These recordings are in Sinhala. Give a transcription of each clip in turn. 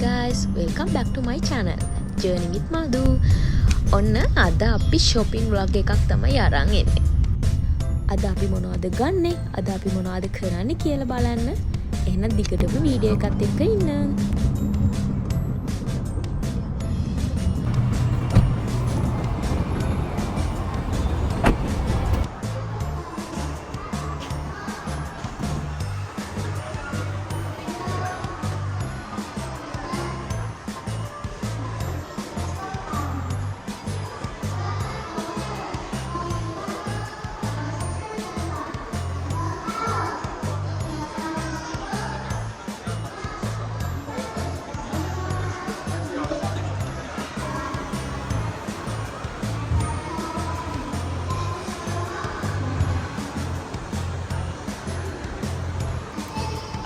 guys, welcome back to my channel Journey with Madhu. ඔන්න අද අපි shopping vlog එකක් තමයි අරන් එන්නේ. අද අපි මොනවද ගන්නෙ? අද අපි මොනවද කරන්නේ කියලා බලන්න. එහෙනම් දිගටම වීඩියෝ එකත් එක්ක ඉන්න.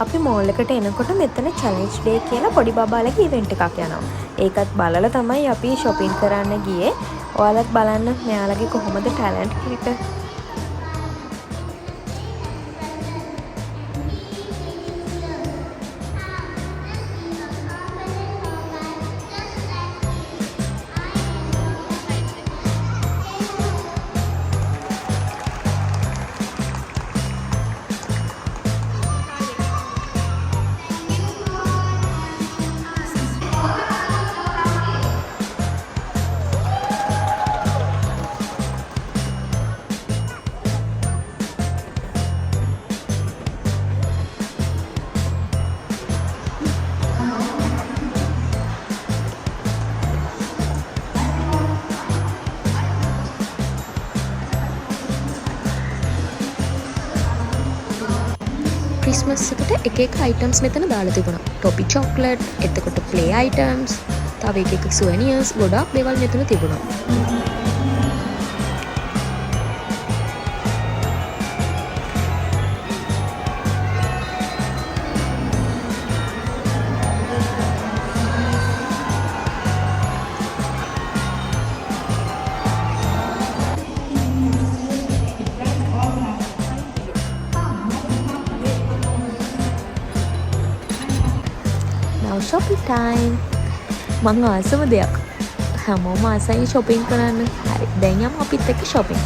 අපි මෝල් එකට එනකොට මෙතන challenge day කියලා පොඩි බබාලගේ ඉවෙන්ට් එකක් යනවා. ඒකත් බලලා තමයි අපි shopping කරන්න ගියේ. ඔයාලත් බලන්න මෙයාලගේ කොහොමද talent එක. ක්‍රිස්මස් එකට එක එක items මෙතන දාලා තිබුණා. ටොපි chocolate, එතකොට play items, තව එක එක souvenirs ගොඩක් දේවල් මෙතන තිබුණා. shopping time. මං ආසම දෙයක්. හැමෝම ආසයි shopping කරන්න. හරි. දැන් යමු අපිත් එක්ක shopping.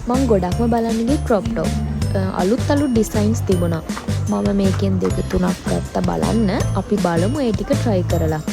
මං ගොඩක්ම බලන්න ගියේ crop top. අලුත් designs තිබුණා. මම මේකෙන් දෙක තුනක් ගත්තා බලන්න. අපි බලමු ඒ ටික try කරලා.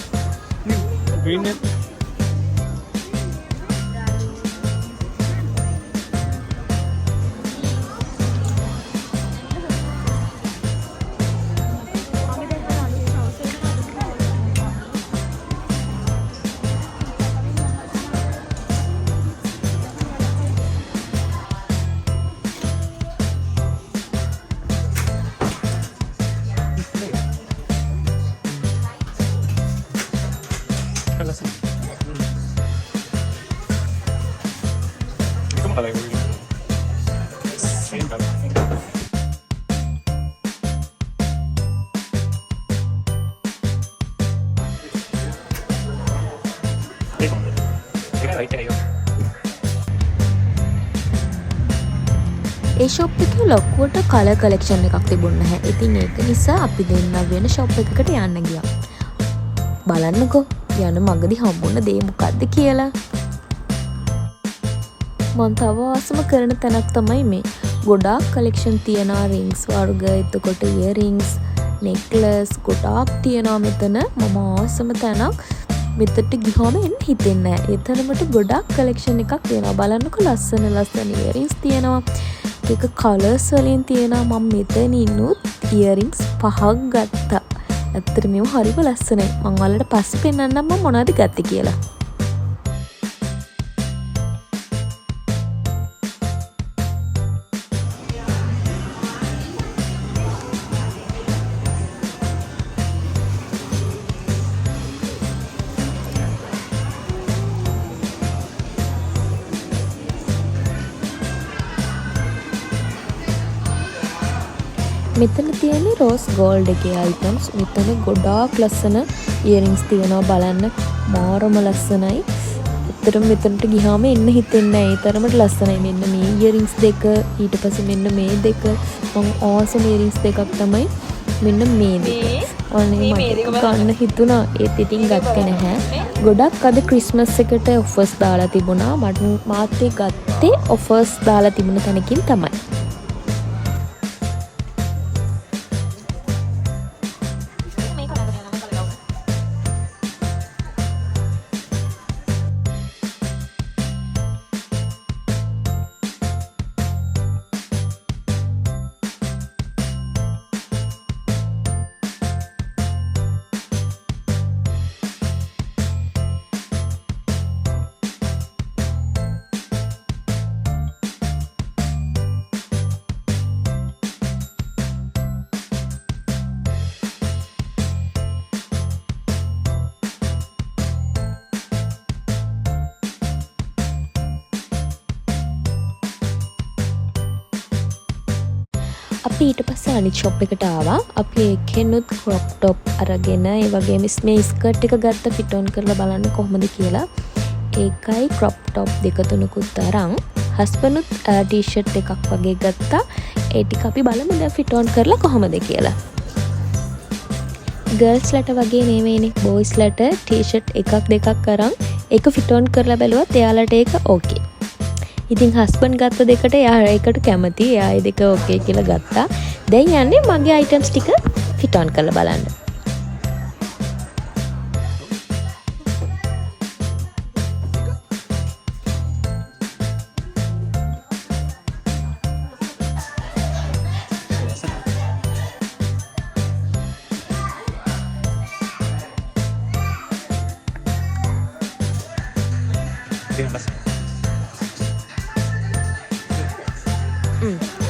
ඒ ෂොප් එකේ ලොකුවට කලර් කලෙක්ෂන් එකක් තිබුණ නැහැ. ඉතින් ඒක නිසා අපි දෙන්න වෙන ෂොප් එකකට යන්න ගියා. බලන්නකෝ යන මගදී හම්බුණ දේ මොකද්ද කියලා. මම තව ආසම කරන තැනක් තමයි මේ. ගොඩාක් කලෙක්ෂන් තියනා රින්ග්ස් වර්ග, එතකොට ඉයරින්ග්ස්, නෙක්ලස් ගොඩාක් තියනවා මෙතන. මම ආසම තැනක්. මෙතට ගිහම එන්න හිතෙන්නේ නැහැ. ඒ තරමට ගොඩාක් කලෙක්ෂන් එකක් තියෙනවා. බලන්නකෝ ලස්සන ඉයරින්ග්ස් තියෙනවා. එක කලර්ස් වලින් තියෙනවා. මම මෙතන ඉන්නුත් ඉයරින්ග්ස් 5ක් ගත්තා. ඇත්තට මේව හරිම ලස්සනයි. මම ඔයාලට පස්සේ පෙන්නන්නම් මම මොනවද ගත්තේ කියලා. මෙතන තියෙන්නේ රෝස් ගෝල්ඩ් එකේ අයිටම්ස්. මෙතන ගොඩාක් ලස්සන ඉයරින්ග්ස් තියෙනවා බලන්න. මාරම ලස්සනයි. ඇත්තටම මෙතනට ගියාම එන්න හිතෙන්නේ නැහැ. ඒ තරමට ලස්සනයි. මෙන්න මේ ඉයරින්ග්ස් දෙක, ඊට පස්සේ මෙන්න මේ දෙක. මම ඕසම ඉයරින්ග්ස් දෙකක් තමයි මෙන්න මේ දෙක. අනේ මට ගන්න හිතුණා. ඒත් ඉතින් ගත්තේ නැහැ. ගොඩක් අද ක්‍රිස්මස් එකට ඔෆර්ස් දාලා තිබුණා. මාත් ඒ ගත්තේ ඔෆර්ස් දාලා තිබුණ තැනකින් තමයි. අපි ඊට පස්සේ අනිත් ෂොප් එකට ආවා. අපි ඒකෙනුත් ක්‍රොප් টොප් අරගෙන ඒ වගේම මේ ස්කර්ට් එක ගත්ත ෆිට ඔන් කරලා බලන්න කොහොමද කියලා. ඒකයි ක්‍රොප් টොප් දෙක තුනකුත් අරන් හස්බන්ඩ්ුත් ටී-ෂර්ට් එකක් වගේ ගත්තා. ඒ ටික අපි බලමු දැන් ෆිට ඔන් කරලා කොහොමද කියලා. ගර්ල්ස්ලට වගේ නෙමෙයිනේ, බොයිස්ලට ටී-ෂර්ට් එකක් දෙකක් අරන් ඒක ෆිට ඔන් කරලා බැලුවත් එයාලට ඒක ඕකේ. ඉතින් හස්බන්ඩ් ගත්ත දෙකට එයා ඒකට කැමති. එයා ඒ දෙක ඕකේ කියලා ගත්තා. දැන් යන්නේ මගේ අයිටම්ස් ටික ෆිට ඔන් කරලා බලන්න.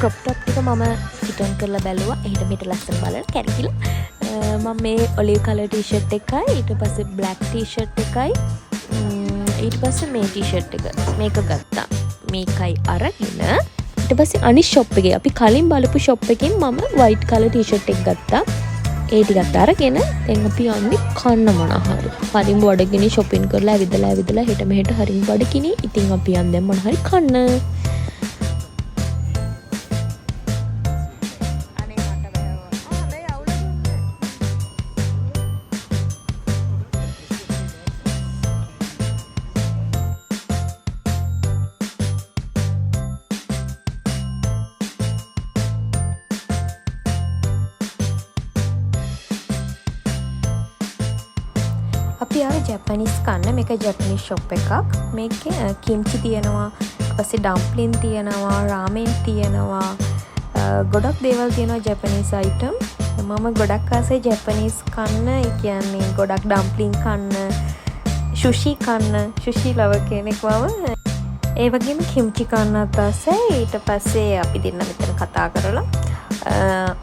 ක්‍රොප් টොප් ටික මම ෆිට ඔන් කරලා බැලුවා. එහෙට මෙහෙට ලස්සන බලන්න කැරකිලා. මම මේ ඔලිව් කලර් ටී-ෂර්ට් එකයි, ඊට පස්සේ බ්ලැක් ටී-ෂර්ට් එකයි, ඊට පස්සේ මේ ටී-ෂර්ට් එක මේක ගත්තා. මේකයි අරගෙන ඊට පස්සේ අනිත් ෂොප් එකේ අපි කලින් බලපු ෂොප් එකෙන් මම වයිට් කලර් ටී-ෂර්ට් එක ගත්තා. ඒ ටිකත් අරගෙන දැන් අපි යන්නේ කන්න මොනහරි. හරිම බඩගිනි shopping කරලා ඇවිදලා හෙට මෙහෙට හරිම බඩගිනි. ඉතින් අපි යන් දැන් මොනහරි කන්න. අපි ආවේ ජැපනීස් කන්න. මේක ජැපනීස් ෂොප් එකක්. මේකේ කිම්චි තියෙනවා, ඊට පස්සේ ඩම්ප්ලින් තියෙනවා, රාමෙන් තියෙනවා, ගොඩක් දේවල් තියෙනවා ජැපනීස් අයිටම්. මම ගොඩක් ආසයි ජැපනීස් කන්න. ඒ කියන්නේ ගොඩක් ඩම්ප්ලින් කන්න, සුෂි කන්න, සුෂි ලවර් කෙනෙක් මම. ඒ වගේම කිම්චි කන්නත් ආසයි. ඊට පස්සේ අපි දෙන්න මෙතන කතා කරලා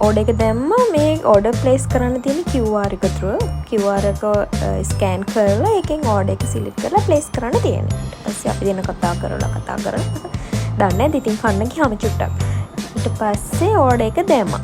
ඕඩර් එක දැම්මා. මේ ඕඩර් ප්ලේස් කරන්න තියෙන QR එක through. QR එක ස්කෑන් කරලා ඒකෙන් ඕඩර් එක සිලෙක්ට් කරලා ප්ලේස් කරන්න තියෙනවා. ඊට පස්සේ අපි දෙන්න කතා කරලා දන්නේ නැද්ද ඉතින් කන්න ගියාම චුට්ටක්. ඊට පස්සේ ඕඩර් එක දැම්මා.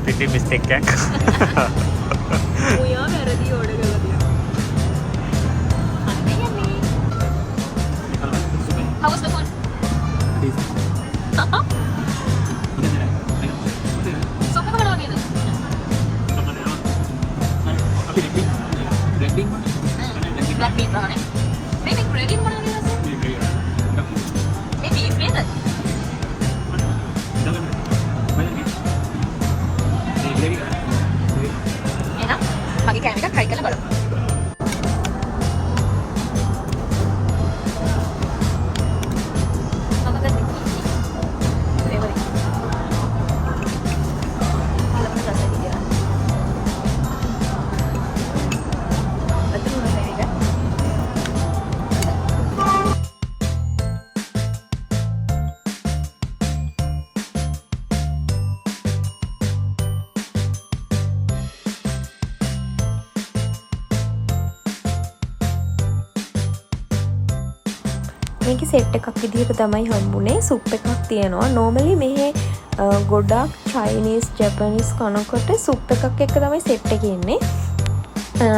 Pretty mistake එකක්. ඔයා වැරදි ඕඩර් කරලා තියෙනවා. අනේ යන්නේ. How was the phone? සොප්ප කරලා නේද? Black beef රහනේ. මේ gravy මොනවද නේද? මේ beef නේද? මගේ කෑම එක try කරලා බලමු. මේකේ සෙට් එකක් විදිහට තමයි හම්බුනේ. සුප් එකක් තියෙනවා. normally මෙහි ගොඩක් Chinese Japanese කනකොට සුප් එකක් එක්ක තමයි සෙට් එකේ ඉන්නේ.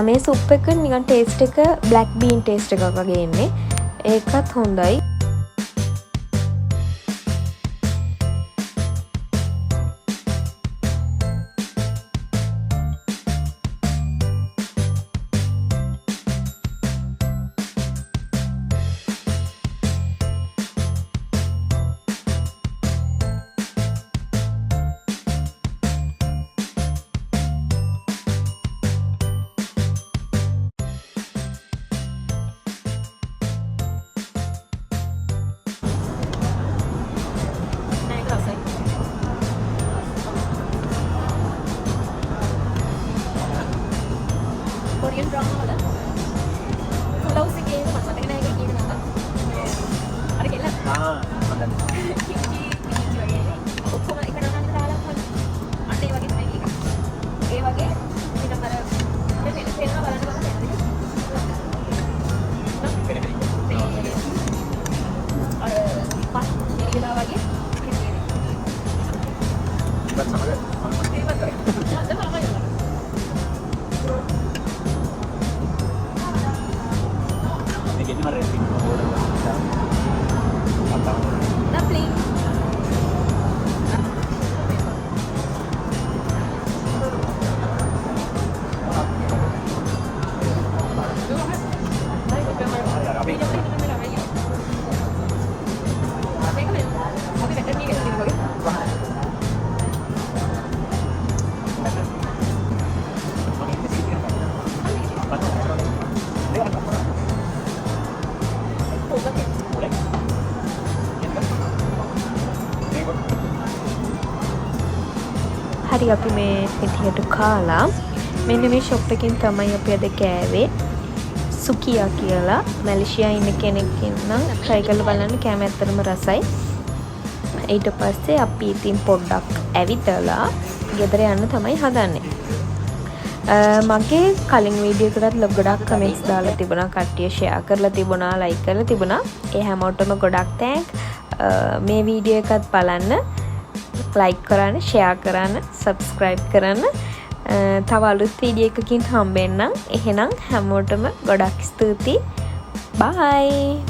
මේ සුප් එක නිකන් ටේස්ට් එක black bean ටේස්ට් එකක් වගේ එන්නේ. ඒකත් හොඳයි. Korean drama wala full house එකේ මට මතක නෑ ඒක කීයක නේද අර කෙල්ල හොඳයි කිචි වගේ ඔක්කොම එක නමකට දාලා අන්න ඒ වගේ තමයි ඒක ඒ වගේ ඊට අර දෙන්න බලන්න හරි අපි මේ විදිහට කාලා මෙන්න මේ ෂොප් එකෙන් තමයි අපි අද කෑවේ සුකියා කියලා මැලේසියා ඉන්න කෙනෙක් ඉන්නම් try කරලා බලන්න කෑම ඇත්තටම රසයි ඊට පස්සේ අපි ඉතින් පොඩ්ඩක් ඇවිදලා ගෙදර යන්න තමයි හදන්නේ මගේ කලින් වීඩියෝ එකකටත් ගොඩක් කමෙන්ට්ස් දාලා තිබුණා කට්ටිය ෂෙයා කරලා තිබුණා ලයික් කරලා තිබුණා ඒ හැමෝටම ගොඩක් තෑන්ක් මේ වීඩියෝ එකත් බලන්න like කරන්න share කරන්න subscribe කරන්න තව අලුත් වීඩියෝ එකකින් හම්බෙන්නම් එහෙනම් හැමෝටම ගොඩක් ස්තුතියි bye